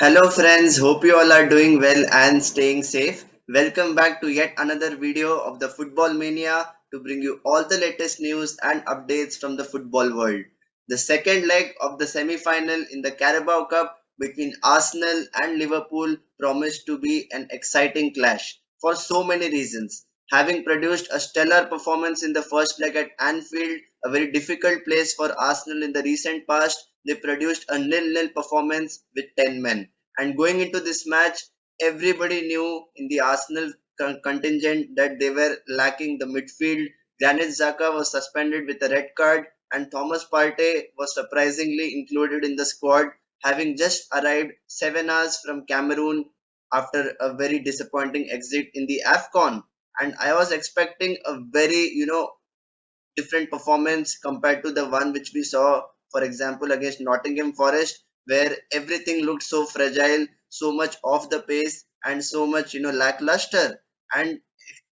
Hello friends, hope you all are doing well and staying safe. Welcome back to yet another video of the Football Mania to bring you all the latest news and updates from the football world. The second leg of the semi-final in the Carabao Cup between Arsenal and Liverpool promised to be an exciting clash for so many reasons. Having produced a stellar performance in the first leg at Anfield, a very difficult place for Arsenal in the recent past, they produced a nil-nil performance with 10 men. And going into this match, everybody knew in the Arsenal contingent that they were lacking the midfield. Granit Xhaka was suspended with a red card, and Thomas Partey was surprisingly included in the squad, having just arrived 7 hours from Cameroon after a very disappointing exit in the AFCON. And I was expecting a very, different performance compared to the one which we saw, for example, against Nottingham Forest, where everything looked so fragile, so much off the pace, and so much, lackluster. And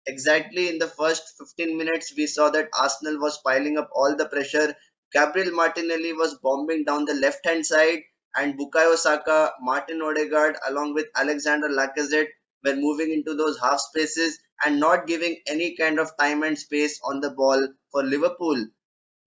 exactly in the first 15 minutes, we saw that Arsenal was piling up all the pressure. Gabriel Martinelli was bombing down the left hand side, and Bukayo Saka, Martin Odegaard, along with Alexander Lacazette, were moving into those half spaces and not giving any kind of time and space on the ball for Liverpool.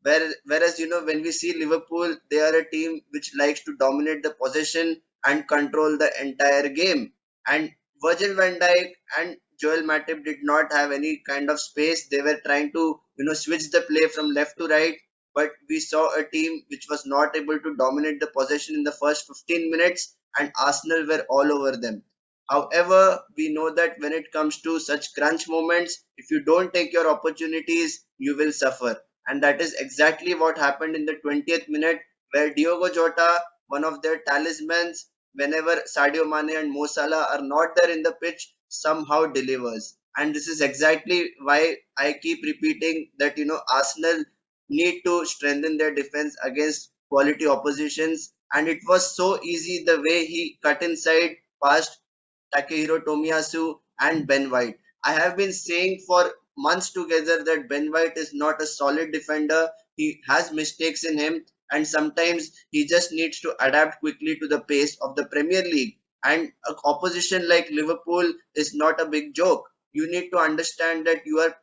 Whereas, when we see Liverpool, they are a team which likes to dominate the possession and control the entire game. And Virgil van Dijk and Joel Matip did not have any kind of space. They were trying to, switch the play from left to right. But we saw a team which was not able to dominate the possession in the first 15 minutes, and Arsenal were all over them. However, we know that when it comes to such crunch moments, if you don't take your opportunities, you will suffer. And that is exactly what happened in the 20th minute, where Diogo Jota, one of their talismans, whenever Sadio Mane and Mo Salah are not there in the pitch, somehow delivers. And this is exactly why I keep repeating that Arsenal need to strengthen their defense against quality oppositions. And it was so easy the way he cut inside past Takehiro Tomiyasu and Ben White. I have been saying for months together that Ben White is not a solid defender. He has mistakes in him, and sometimes he just needs to adapt quickly to the pace of the Premier League. And a opposition like Liverpool is not a big joke. You need to understand that you are,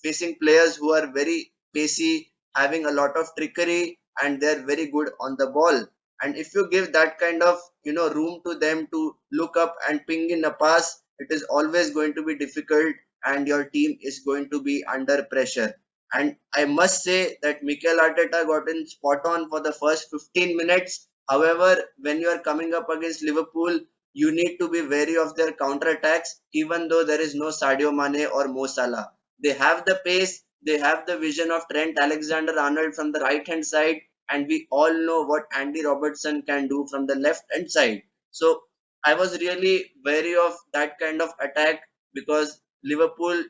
facing players who are very pacey, having a lot of trickery, and they're very good on the ball. And if you give that kind of room to them to look up and ping in a pass, it is always going to be difficult, and your team is going to be under pressure. And I must say that Mikel Arteta got in spot on for the first 15 minutes. However, when you are coming up against Liverpool, you need to be wary of their counter attacks, even though there is no Sadio Mane or Mo Salah. They have the pace, they have the vision of Trent Alexander Arnold from the right hand side, and we all know what Andy Robertson can do from the left hand side. So I was really wary of that kind of attack, because Liverpool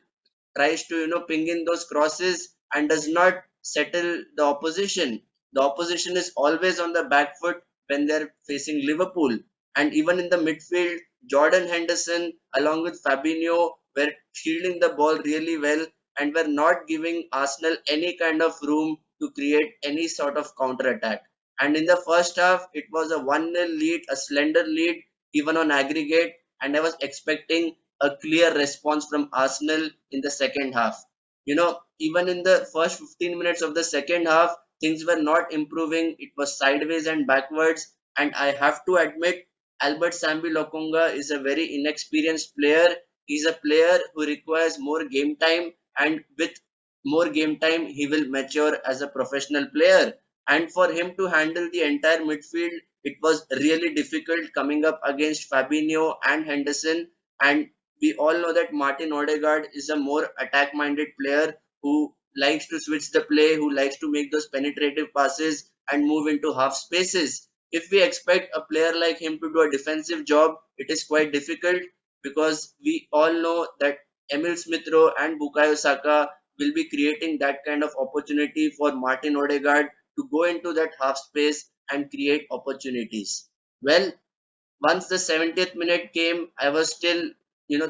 tries to ping in those crosses and does not settle the opposition. The opposition is always on the back foot when they're facing Liverpool. And even in the midfield, Jordan Henderson along with Fabinho were shielding the ball really well and were not giving Arsenal any kind of room to create any sort of counter attack. And in the first half, it was a 1-0 lead, a slender lead, even on aggregate. And I was expecting a clear response from Arsenal in the second half. Even in the first 15 minutes of the second half, things were not improving. It was sideways and backwards. And I have to admit, Albert Sambi Lokonga is a very inexperienced player. He's a player who requires more game time, and with more game time, he will mature as a professional player. And for him to handle the entire midfield, it was really difficult coming up against Fabinho and Henderson. And we all know that Martin Odegaard is a more attack minded player who likes to switch the play, who likes to make those penetrative passes and move into half spaces. If we expect a player like him to do a defensive job, it is quite difficult, because we all know that Emil Smith Rowe and Bukayo Saka will be creating that kind of opportunity for Martin Odegaard to go into that half space and create opportunities. Well, once the 70th minute came, I was still,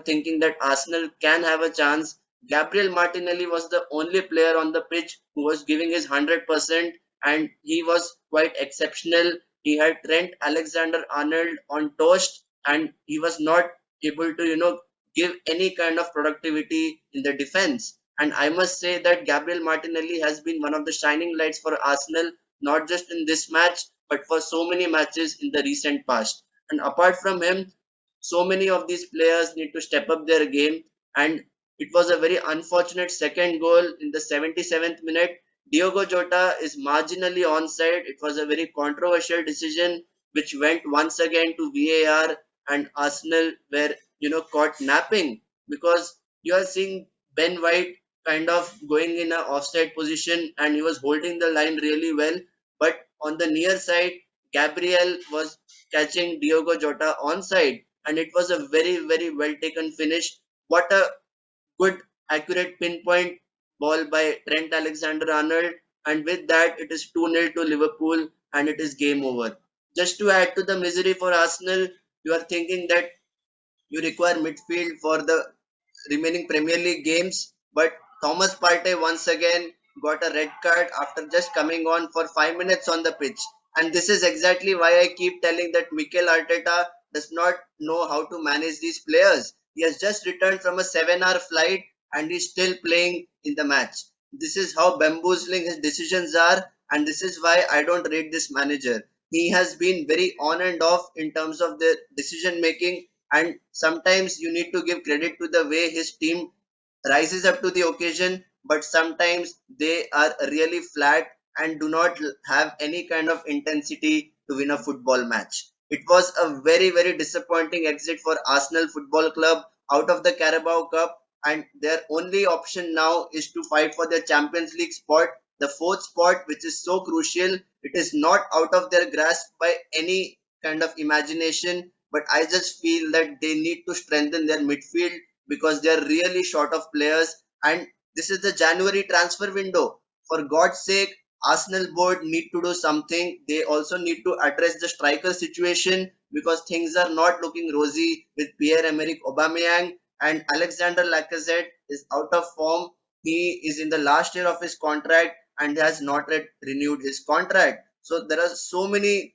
thinking that Arsenal can have a chance. Gabriel Martinelli was the only player on the pitch who was giving his 100%, and he was quite exceptional. he had Trent Alexander-Arnold on toast, and he was not able to, give any kind of productivity in the defense. And I must say that Gabriel Martinelli has been one of the shining lights for Arsenal, not just in this match, but for so many matches in the recent past. And apart from him, so many of these players need to step up their game. And it was a very unfortunate second goal in the 77th minute. Diogo Jota is marginally onside. It was a very controversial decision which went once again to VAR, and Arsenal were caught napping, because you are seeing Ben White kind of going in a offside position and he was holding the line really well, but on the near side Gabriel was catching Diogo Jota onside, and it was a very well taken finish. What a good accurate pinpoint ball by Trent Alexander-Arnold, and with that it is 2-0 to Liverpool and it is game over. Just to add to the misery for Arsenal, you are thinking that you require midfield for the remaining Premier League games, but Thomas Partey once again got a red card after just coming on for 5 minutes on the pitch. And this is exactly why I keep telling that Mikel Arteta does not know how to manage these players. He has just returned from a 7-hour flight and he's still playing in the match. This is how bamboozling his decisions are, and this is why I don't rate this manager. He has been very on and off in terms of the decision making, and sometimes you need to give credit to the way his team rises up to the occasion, but sometimes they are really flat and do not have any kind of intensity to win a football match. It was a very disappointing exit for Arsenal Football Club out of the Carabao Cup, and their only option now is to fight for the Champions League spot, the fourth spot, which is so crucial. It is not out of their grasp by any kind of imagination, but I just feel that they need to strengthen their midfield because they are really short of players. And this is the January transfer window. For God's sake, Arsenal board need to do something. They also need to address the striker situation because things are not looking rosy with Pierre-Emerick Aubameyang, and Alexander Lacazette is out of form. He is in the last year of his contract and has not yet renewed his contract. So there are so many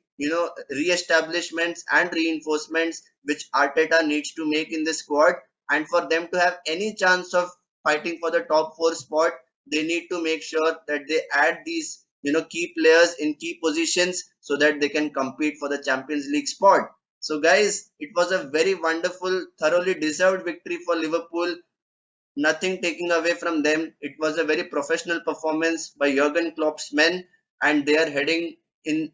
re-establishments and reinforcements which Arteta needs to make in the squad, and for them to have any chance of fighting for the top four spot, they need to make sure that they add these key players in key positions so that they can compete for the Champions League spot. So guys, it was a very wonderful, thoroughly deserved victory for Liverpool. Nothing taking away from them. It was a very professional performance by Jurgen Klopp's men, and they are heading in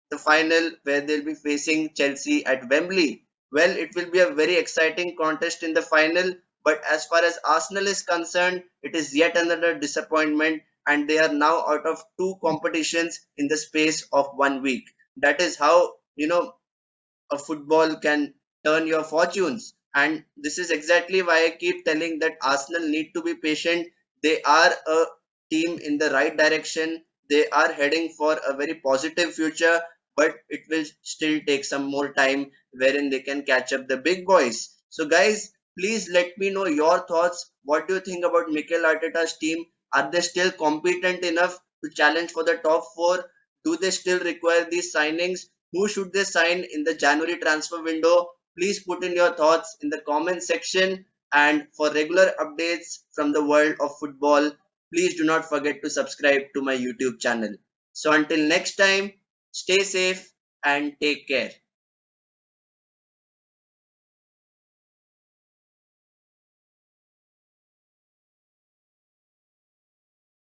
the final where they'll be facing Chelsea at Wembley. Well, it will be a very exciting contest in the final, but as far as Arsenal is concerned, it is yet another disappointment, and they are now out of two competitions in the space of 1 week. That is how a football can turn your fortunes. And this is exactly why I keep telling that Arsenal need to be patient. They are a team in the right direction. They are heading for a very positive future, but it will still take some more time wherein they can catch up the big boys. So, guys, please let me know your thoughts. What do you think about Mikel Arteta's team? Are they still competent enough to challenge for the top four? Do they still require these signings? Who should they sign in the January transfer window? Please put in your thoughts in the comment section. And for regular updates from the world of football, please do not forget to subscribe to my YouTube channel. So until next time, stay safe and take care.